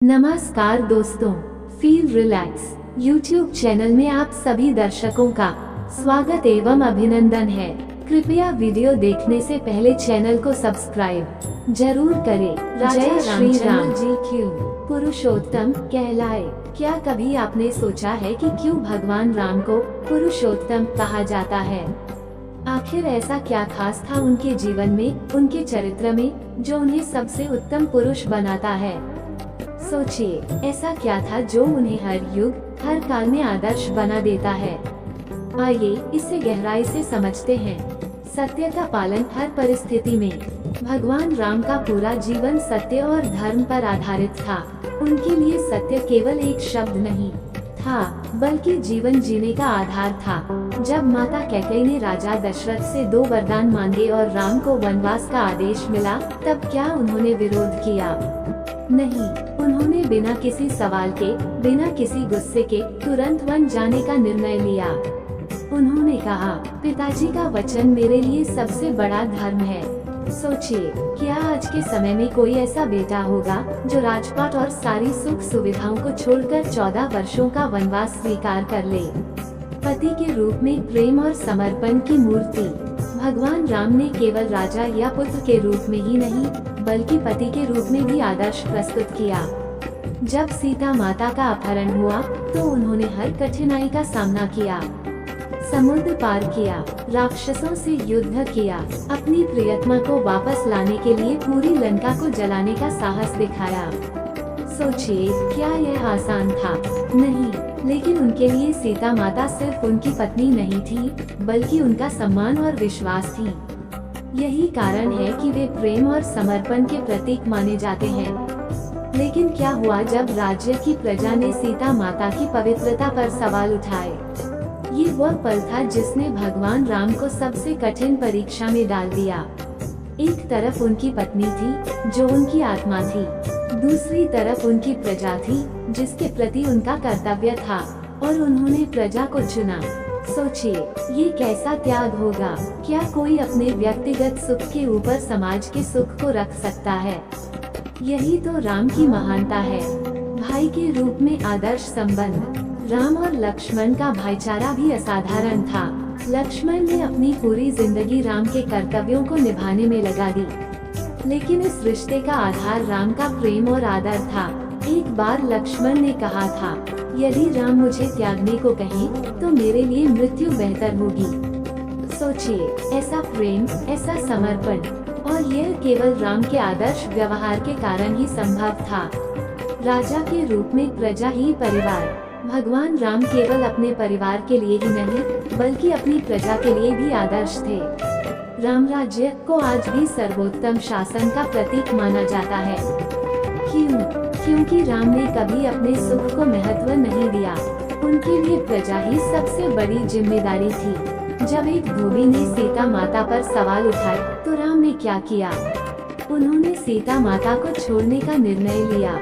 नमस्कार दोस्तों, feel relax YouTube channel में आप सभी दर्शकों का स्वागत एवं अभिनंदन है। कृपया वीडियो देखने से पहले चैनल को सब्सक्राइब जरूर करें। जय श्री राम जी क्यों पुरुषोत्तम कहलाए। क्या कभी आपने सोचा है कि क्यों भगवान राम को पुरुषोत्तम कहा जाता है? आखिर ऐसा क्या खास था उनके जीवन में, उनके चरित्र में, जो उन्हें सबसे उत्तम पुरुष बनाता है? सोचिए, ऐसा क्या था जो उन्हें हर युग हर काल में आदर्श बना देता है। आइए इसे गहराई से समझते हैं। सत्य का पालन हर परिस्थिति में। भगवान राम का पूरा जीवन सत्य और धर्म पर आधारित था। उनके लिए सत्य केवल एक शब्द नहीं था, बल्कि जीवन जीने का आधार था। जब माता कैकेयी ने राजा दशरथ से 2 वरदान मांगे और राम को वनवास का आदेश मिला, तब क्या उन्होंने विरोध किया? नहीं, उन्होंने बिना किसी सवाल के, बिना किसी गुस्से के तुरंत वन जाने का निर्णय लिया। उन्होंने कहा, पिताजी का वचन मेरे लिए सबसे बड़ा धर्म है। सोचिए, क्या आज के समय में कोई ऐसा बेटा होगा जो राजपाट और सारी सुख सुविधाओं को छोड़कर 14 वर्षों का वनवास स्वीकार कर ले? पति के रूप में प्रेम और समर्पण की मूर्ति भगवान राम ने केवल राजा या पुत्र के रूप में ही नहीं, बल्कि पति के रूप में भी आदर्श प्रस्तुत किया। जब सीता माता का अपहरण हुआ, तो उन्होंने हर कठिनाई का सामना किया, समुद्र पार किया, राक्षसों से युद्ध किया, अपनी प्रियतमा को वापस लाने के लिए पूरी लंका को जलाने का साहस दिखाया। सोचिए, क्या यह आसान था? नहीं, लेकिन उनके लिए सीता माता सिर्फ उनकी पत्नी नहीं थी, बल्कि उनका सम्मान और विश्वास थी। यही कारण है कि वे प्रेम और समर्पण के प्रतीक माने जाते हैं। लेकिन क्या हुआ जब राज्य की प्रजा ने सीता माता की पवित्रता पर सवाल उठाए? ये वह पल था जिसने भगवान राम को सबसे कठिन परीक्षा में डाल दिया। एक तरफ उनकी पत्नी थी, जो उनकी आत्मा थी, दूसरी तरफ उनकी प्रजा थी, जिसके प्रति उनका कर्तव्य था, और उन्होंने प्रजा को चुना। सोचिए, ये कैसा त्याग होगा? क्या कोई अपने व्यक्तिगत सुख के ऊपर समाज के सुख को रख सकता है? यही तो राम की महानता है। भाई के रूप में आदर्श संबंध। राम और लक्ष्मण का भाईचारा भी असाधारण था। लक्ष्मण ने अपनी पूरी जिंदगी राम के कर्तव्यों को निभाने में लगा दी, लेकिन इस रिश्ते का आधार राम का प्रेम और आदर था। एक बार लक्ष्मण ने कहा था, यदि राम मुझे त्यागने को कहें, तो मेरे लिए मृत्यु बेहतर होगी। सोचिए, ऐसा प्रेम, ऐसा समर्पण, और यह केवल राम के आदर्श व्यवहार के कारण ही संभव था। राजा के रूप में प्रजा ही परिवार। भगवान राम केवल अपने परिवार के लिए ही नहीं, बल्कि अपनी प्रजा के लिए भी आदर्श थे। राम राज्य को आज भी सर्वोत्तम शासन का प्रतीक माना जाता है। क्यों? क्योंकि राम ने कभी अपने सुख को महत्व नहीं दिया। उनके लिए प्रजा ही सबसे बड़ी जिम्मेदारी थी। जब एक धोबी ने सीता माता पर सवाल उठाए, तो राम ने क्या किया? उन्होंने सीता माता को छोड़ने का निर्णय लिया।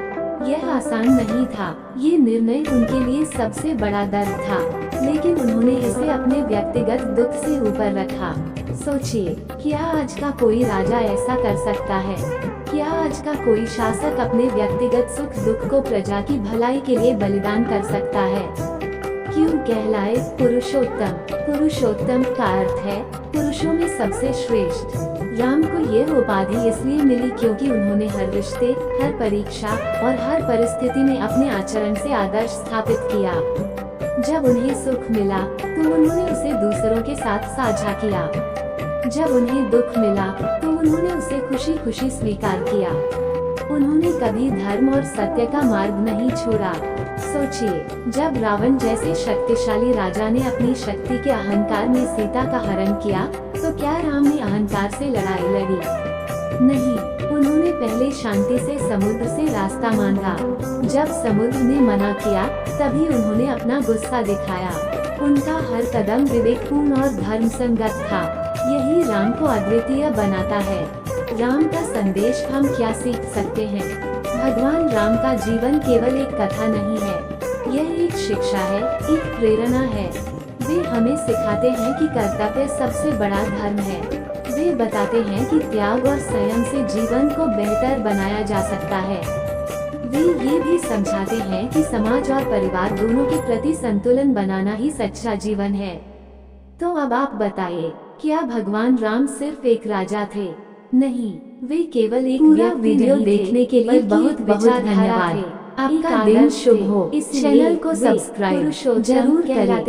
यह आसान नहीं था। ये निर्णय उनके लिए सबसे बड़ा दर्द था, लेकिन उन्होंने इसे अपने व्यक्तिगत दुख से ऊपर रखा। सोचिए, क्या आज का कोई राजा ऐसा कर सकता है? क्या आज का कोई शासक अपने व्यक्तिगत सुख दुख को प्रजा की भलाई के लिए बलिदान कर सकता है? क्यों कहलाए पुरुषोत्तम? पुरुषोत्तम का अर्थ है पुरुषों में सबसे श्रेष्ठ। राम को यह उपाधि इसलिए मिली क्योंकि उन्होंने हर रिश्ते, हर परीक्षा और हर परिस्थिति में अपने आचरण से आदर्श स्थापित किया। जब उन्हें सुख मिला, तो उन्होंने उसे दूसरों के साथ साझा किया। जब उन्हें दुख मिला, तो उन्होंने उसे खुशी खुशी स्वीकार किया। उन्होंने कभी धर्म और सत्य का मार्ग नहीं छोड़ा। सोचिए, जब रावण जैसे शक्तिशाली राजा ने अपनी शक्ति के अहंकार में सीता का हरण किया, तो क्या राम ने अहंकार से लड़ाई लड़ी? नहीं, उन्होंने पहले शांति से समुद्र से रास्ता मांगा। जब समुद्र ने मना किया, तभी उन्होंने अपना गुस्सा दिखाया। उनका हर कदम विवेकपूर्ण और धर्म संगत था। यही राम को अद्वितीय बनाता है। राम का संदेश हम क्या सीख सकते हैं? भगवान राम का जीवन केवल एक कथा नहीं है, यह एक शिक्षा है, एक प्रेरणा है। वे हमें सिखाते हैं कि कर्तव्य सबसे बड़ा धर्म है। वे बताते हैं कि त्याग और संयम से जीवन को बेहतर बनाया जा सकता है। वे ये भी समझाते हैं कि समाज और परिवार दोनों के प्रति संतुलन बनाना ही सच्चा जीवन है। तो अब आप बताइए, क्या भगवान राम सिर्फ एक राजा थे? नहीं, वे केवल एक पूरा व्यक्ति वीडियो नहीं थे, देखने के लिए बल्कि बहुत एक बहुत विचारधारा धन्यवाद। थे। आपका एक दिन आदर्श शुभ थे। हो। इस चैनल को वे सब्सक्राइब पुरुषोत्तम जरूर करें। कहलाते